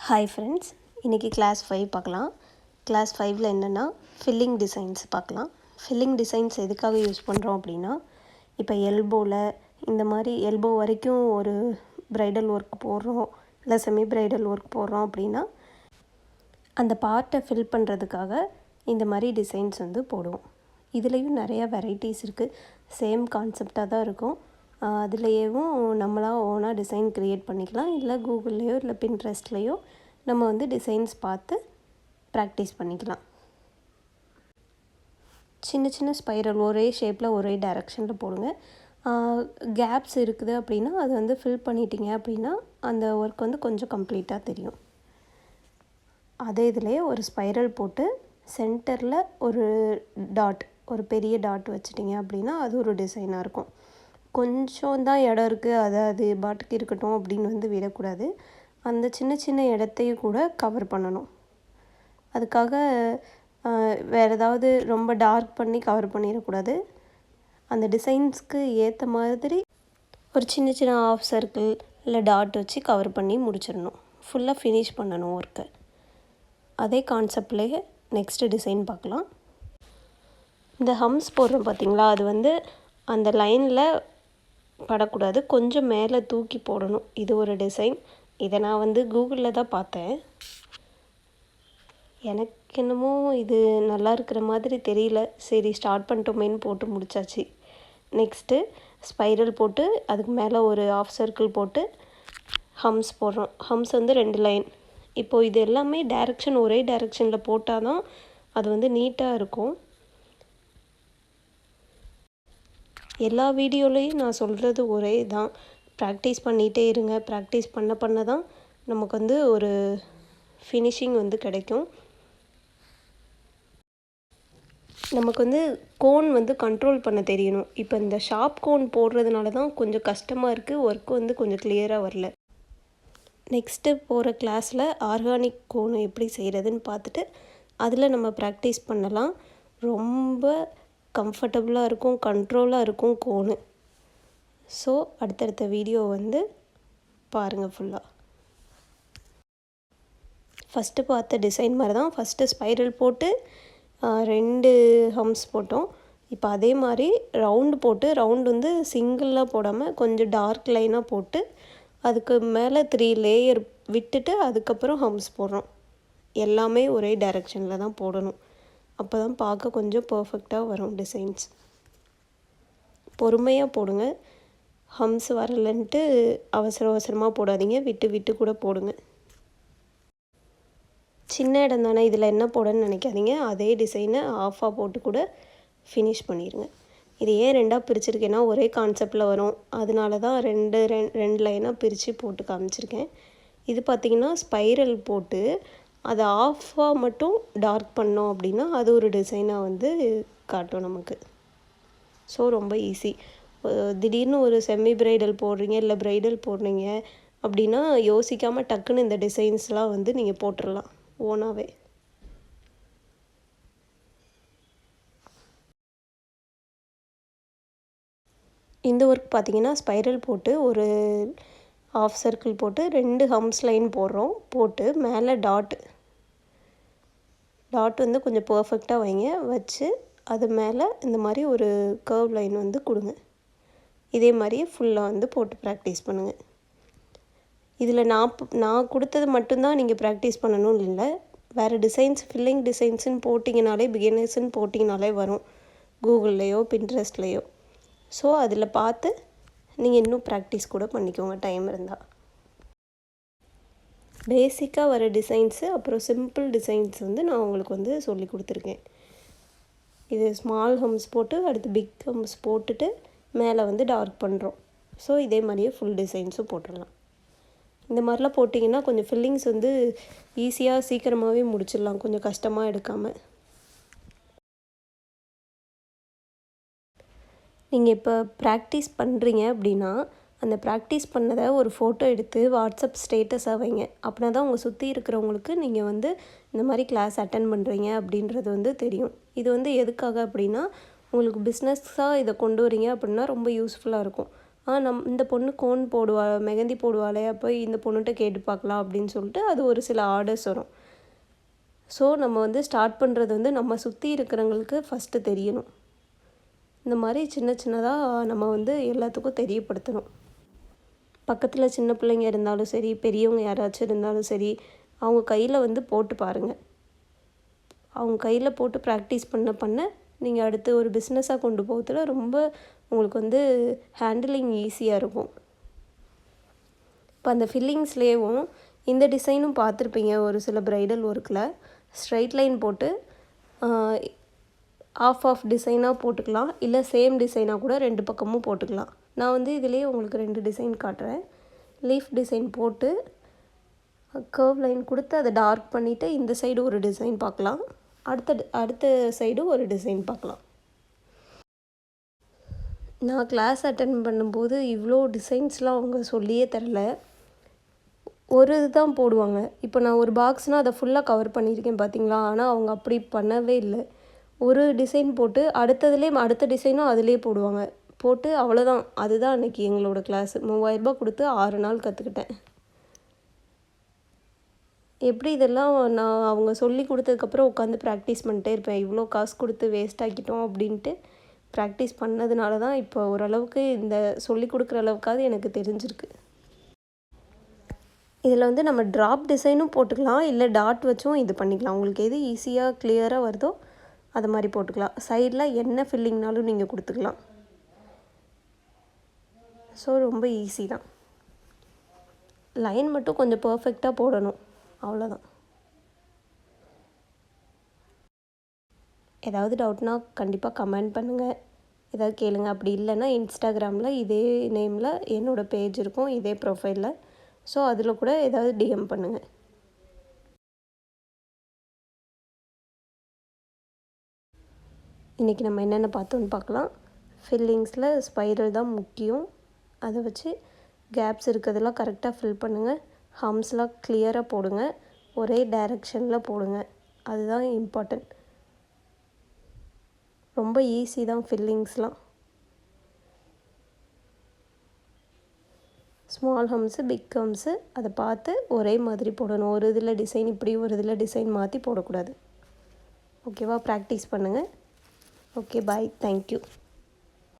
Hi friends, இன்றைக்கி class 5 பார்க்கலாம். Class 5ல் என்னென்னா ஃபில்லிங் டிசைன்ஸ் பார்க்கலாம். ஃபில்லிங் டிசைன்ஸ் எதுக்காக யூஸ் பண்ணுறோம் அப்படின்னா, இப்போ எல்போவில் இந்த மாதிரி எல்போ வரைக்கும் ஒரு ப்ரைடல் ஒர்க் போடுறோம், இல்லை செமி ப்ரைடல் ஒர்க் போடுறோம் அப்படின்னா அந்த பார்ட்டை ஃபில் பண்ணுறதுக்காக இந்த மாதிரி டிசைன்ஸ் போடுவோம். இதுலேயும் நிறையா வெரைட்டிஸ் இருக்குது. சேம் கான்செப்டாக தான் இருக்கும். அதுலேயும் நம்மளாக ஓனாக டிசைன் க்ரியேட் பண்ணிக்கலாம், இல்லை கூகுள்லேயோ இல்லை பின்ட்ரெஸ்ட்லேயோ நம்ம டிசைன்ஸ் பார்த்து ப்ராக்டிஸ் பண்ணிக்கலாம். சின்ன சின்ன ஸ்பைரல் ஒரே ஷேப்பில் ஒரே டைரெக்ஷனில் போடுங்க. கேப்ஸ் இருக்குது அப்படின்னா அது ஃபில் பண்ணிட்டீங்க அப்படின்னா அந்த ஒர்க் கொஞ்சம் கம்ப்ளீட்டாக தெரியும். அதே இதிலே ஒரு ஸ்பைரல் போட்டு சென்டரில் ஒரு டாட், ஒரு பெரிய டாட் வச்சிட்டிங்க அப்படின்னா அது ஒரு டிசைனாக இருக்கும். கொஞ்சம் தான் இடம் இருக்குது, அது பாட்டுக்கு இருக்கட்டும் அப்படின்னு விடக்கூடாது. அந்த சின்ன சின்ன இடத்தையும் கூட கவர் பண்ணணும். அதுக்காக வேறு ஏதாவது ரொம்ப டார்க் பண்ணி கவர் பண்ணிடக்கூடாது. அந்த டிசைன்ஸ்க்கு ஏற்ற மாதிரி ஒரு சின்ன சின்ன ஆஃப் சர்க்கிள் இல்லை டாட் வச்சு கவர் பண்ணி முடிச்சிடணும். ஃபுல்லாக ஃபினிஷ் பண்ணணும் ஒர்க்கை. அதே கான்செப்ட்லேயே நெக்ஸ்ட்டு டிசைன் பார்க்கலாம். இந்த ஹம்ஸ் போடுறோம் பார்த்திங்களா, அது அந்த லைனில் படக்கூடாது, கொஞ்சம் மேலே தூக்கி போடணும். இது ஒரு டிசைன். இதை நான் கூகுளில் தான் பார்த்தேன். எனக்கு என்னமோ இது நல்லா இருக்கிற மாதிரி தெரியல. சரி ஸ்டார்ட் பண்ணிட்டோமேன்னு போட்டு முடித்தாச்சு. நெக்ஸ்ட்டு ஸ்பைரல் போட்டு அதுக்கு மேலே ஒரு ஆஃப் சர்க்கிள் போட்டு ஹம்ஸ் போடுறோம். ஹம்ஸ் 2 லைன். இப்போது இது எல்லாமே டைரெக்ஷன் ஒரே டைரெக்ஷனில் போட்டால் தான் அது நீட்டாக இருக்கும். எல்லா வீடியோலையும் நான் சொல்கிறது ஒரே தான், ப்ராக்டிஸ் பண்ணிகிட்டே இருங்க. ப்ராக்டிஸ் பண்ண தான் நமக்கு ஒரு ஃபினிஷிங் கிடைக்கும். நமக்கு கோன் கண்ட்ரோல் பண்ண தெரியணும். இப்போ இந்த ஷார்ப் கோன் போடுறதுனால தான் கொஞ்சம் கஷ்டமாக இருக்குது, ஒர்க்கு கொஞ்சம் கிளியராக வரல. நெக்ஸ்ட்டு போகிற கிளாஸில் ஆர்கானிக் கோன் எப்படி செய்கிறதுன்னு பார்த்துட்டு அதில் நம்ம ப்ராக்டிஸ் பண்ணலாம். ரொம்ப கம்ஃபர்டபுளாக இருக்கும், கண்ட்ரோலாக இருக்கும் கோனு. ஸோ அடுத்தடுத்த வீடியோ பாருங்கள் ஃபுல்லாக. ஃபஸ்ட்டு பார்த்த டிசைன் மாதிரி தான். ஃபஸ்ட்டு ஸ்பைரல் போட்டு 2 ஹம்ஸ் போட்டோம். இப்போ அதே மாதிரி ரவுண்டு போட்டு, ரவுண்டு சிங்கிளாக போடாமல் கொஞ்சம் டார்க் லைனாக போட்டு அதுக்கு மேலே 3 லேயர் விட்டுட்டு அதுக்கப்புறம் ஹம்ஸ் போடுறோம். எல்லாமே ஒரே டைரெக்ஷனில் தான் போடணும். அப்போ தான் பார்க்க கொஞ்சம் பர்ஃபெக்டாக வரும் டிசைன்ஸ். பொறுமையாக போடுங்க. ஹம்ஸ் வரலன்ட்டு அவசரமாக போடாதீங்க, விட்டு விட்டு கூட போடுங்க. சின்ன இடம் தானே, இதில் என்ன போடணும்னு நினைக்காதீங்க. அதே டிசைனை ஆஃபாக போட்டு கூட ஃபினிஷ் பண்ணிடுங்க. இது ஏன் 2ஆக பிரிச்சுருக்கேன்னா ஒரே கான்செப்டில் வரும், அதனால தான் 2 லைனாக பிரித்து போட்டு காமிச்சிருக்கேன். இது பார்த்திங்கன்னா ஸ்பைரல் போட்டு அதை ஆஃபாக மட்டும் டார்க் பண்ணோம் அப்படின்னா அது ஒரு டிசைனாக காட்டும் நமக்கு. ஸோ ரொம்ப ஈஸி. திடீர்னு ஒரு செமி ப்ரைடல் போடுறீங்க இல்லை ப்ரைடல் போடுறீங்க அப்படின்னா யோசிக்காமல் டக்குன்னு இந்த டிசைன்ஸ்லாம் நீங்கள் போட்டுடலாம் ஓனாகவே. இந்த ஒர்க் பார்த்திங்கன்னா ஸ்பைரல் போட்டு ஒரு ஆஃப் சர்க்கிள் போட்டு 2 ஹம்ஸ் லைன் போட்டு மேலே டாட் கொஞ்சம் பர்ஃபெக்டாக வைங்க. வச்சு அது மேலே இந்த மாதிரி ஒரு கர்வ் லைன் கொடுங்க. இதே மாதிரியே ஃபுல்லாக போட்டு ப்ராக்டிஸ் பண்ணுங்கள். இதில் நான் கொடுத்தது மட்டும்தான் நீங்கள் ப்ராக்டிஸ் பண்ணணும்னு இல்லை. வேறு டிசைன்ஸ் ஃபில்லிங் டிசைன்ஸுன்னு போட்டிங்கனாலே, பிகினர்ஸ்ன்னு போட்டிங்கனாலே வரும் கூகுள்லேயோ பின்ட்ரெஸ்ட்லேயோ. ஸோ அதில் பார்த்து நீங்கள் இன்னும் ப்ராக்டிஸ் கூட பண்ணிக்கோங்க டைம் இருந்தால். பேசிக்காக வர டிசைன்ஸு அப்புறம் சிம்பிள் டிசைன்ஸ் நான் உங்களுக்கு சொல்லி கொடுத்துருக்கேன். இது ஸ்மால் ஹம்ஸ் போட்டு அடுத்து பிக் ஹம்ஸ் போட்டுட்டு மேலே டார்க் பண்ணுறோம். ஸோ இதே மாதிரியே ஃபுல் டிசைன்ஸும் போட்டுடலாம். இந்த மாதிரிலாம் போட்டிங்கன்னா கொஞ்சம் ஃபில்லிங்ஸ் ஈஸியாக சீக்கிரமாகவே முடிச்சிடலாம், கொஞ்சம் கஷ்டமாக எடுக்காமல். நீங்கள் இப்போ ப்ராக்டிஸ் பண்ணுறீங்க அப்படின்னா அந்த ப்ராக்டிஸ் பண்ணதை ஒரு ஃபோட்டோ எடுத்து வாட்ஸ்அப் ஸ்டேட்டஸாக வைங்க. அப்படின்னா தான் உங்கள் சுற்றி இருக்கிறவங்களுக்கு நீங்கள் இந்த மாதிரி கிளாஸ் அட்டன் பண்ணுறீங்க அப்படின்றது தெரியும். இது எதுக்காக அப்படின்னா உங்களுக்கு பிஸ்னஸாக இதை கொண்டு வரீங்க அப்படின்னா ரொம்ப யூஸ்ஃபுல்லாக இருக்கும். இந்த பொண்ணு கோன் போடுவா, மெஹந்தி போடுவாளே, அப்போ இந்த பொண்ணுகிட்ட கேட்டு பார்க்கலாம் அப்படின்னு சொல்லிட்டு அது ஒரு சில ஆர்டர்ஸ் வரும். ஸோ நம்ம வந்து ஸ்டார்ட் பண்ணுறது வந்து நம்ம சுற்றி இருக்கிறவங்களுக்கு ஃபஸ்ட்டு தெரியணும். இந்த மாதிரி சின்ன சின்னதாக நம்ம வந்து எல்லாத்துக்கும் தெரியப்படுத்தணும். பக்கத்தில் சின்ன பிள்ளைங்க இருந்தாலும் சரி, பெரியவங்க யாராச்சும் இருந்தாலும் சரி, அவங்க கையில் வந்து போட்டு பாருங்கள். அவங்க கையில் போட்டு ப்ராக்டிஸ் பண்ண நீங்கள் அடுத்து ஒரு பிஸ்னஸாக கொண்டு போகிறதுல ரொம்ப உங்களுக்கு வந்து ஹேண்டிலிங் ஈஸியாக இருக்கும். இப்போ அந்த ஃபில்லிங்ஸ்லேயும் இந்த டிசைனும் பார்த்துருப்பீங்க. ஒரு சில ப்ரைடல் ஒர்க்கில் ஸ்ட்ரைட் லைன் போட்டு ஆஃப் டிசைனாக போட்டுக்கலாம், இல்லை சேம் டிசைனாக கூட 2 பக்கமும் போட்டுக்கலாம். நான் வந்து இதிலேயே உங்களுக்கு 2 டிசைன் காட்டுறேன். லீஃப் டிசைன் போட்டு கர்வ் லைன் கொடுத்து அதை டார்க் பண்ணிவிட்டு இந்த சைடு ஒரு டிசைன் பார்க்கலாம், அடுத்த சைடு ஒரு டிசைன் பார்க்கலாம். நான் கிளாஸ் அட்டென்ட் பண்ணும்போது இவ்வளோ டிசைன்ஸ்லாம் அவங்க சொல்லியே தரல. ஒரு இதுதான் போடுவாங்க. இப்போ நான் ஒரு பாக்ஸ்னால் அதை ஃபுல்லாக கவர் பண்ணியிருக்கேன் பார்த்தீங்களா. ஆனால் அவங்க அப்படி பண்ணவே இல்லை. ஒரு டிசைன் போட்டு அடுத்த டிசைனும் அதிலே போட்டு அவ்வளோதான். அதுதான் அன்றைக்கி எங்களோட கிளாஸு. 3000 கொடுத்து 6 நாள் கற்றுக்கிட்டேன். எப்படி இதெல்லாம் நான் அவங்க சொல்லி கொடுத்ததுக்கப்புறம் உட்காந்து ப்ராக்டிஸ் பண்ணிட்டே இருப்பேன். இவ்வளோ காசு கொடுத்து வேஸ்ட் ஆக்கிட்டோம் அப்படின்ட்டு ப்ராக்டிஸ் பண்ணதுனால தான் இப்போ ஓரளவுக்கு இந்த சொல்லி கொடுக்குற அளவுக்காவது எனக்கு தெரிஞ்சிருக்கு. இதில் வந்து நம்ம ட்ராப் டிசைனும் போட்டுக்கலாம், இல்லை டாட் வச்சும் இது பண்ணிக்கலாம். உங்களுக்கு எது ஈஸியாக கிளியராக வருதோ அது மாதிரி போட்டுக்கலாம். சைடில் என்ன ஃபில்லிங்னாலும் நீங்கள் கொடுத்துக்கலாம். ஸோ ரொம்ப ஈஸி தான். லைன் மட்டும் கொஞ்சம் பர்ஃபெக்டாக போடணும், அவ்வளோதான். ஏதாவது டவுட்னா கண்டிப்பாக கமெண்ட் பண்ணுங்கள், ஏதாவது கேளுங்க. அப்படி இல்லைன்னா இன்ஸ்டாகிராமில் இதே நேமில் என்னோடய பேஜ் இருக்கும், இதே ப்ரொஃபைலில். ஸோ அதில் கூட ஏதாவது டிஎம் பண்ணுங்கள். இன்றைக்கி நம்ம என்னென்ன பார்த்தோன்னு பார்க்கலாம். ஃபில்லிங்ஸில் ஸ்பைரல் தான் முக்கியம். அதை வச்சு கேப்ஸ் இருக்கிறதெல்லாம் கரெக்டாக ஃபில் பண்ணுங்கள். ஹம்ஸ்லாம் கிளியராக போடுங்க, ஒரே டைரெக்ஷனில் போடுங்க, அதுதான் இம்பார்ட்டன்ட். ரொம்ப ஈஸி தான் ஃபில்லிங்ஸ்லாம். ஸ்மால் ஹம்ஸு, பிக் ஹம்ஸு அதை பார்த்து ஒரே மாதிரி போடணும். ஒரு இதில் டிசைன் இப்படி, ஒரு இதில் டிசைன் மாற்றி போடக்கூடாது. ஓகேவா? ப்ராக்டிஸ் பண்ணுங்கள். ஓகே, பாய், தேங்க்யூ.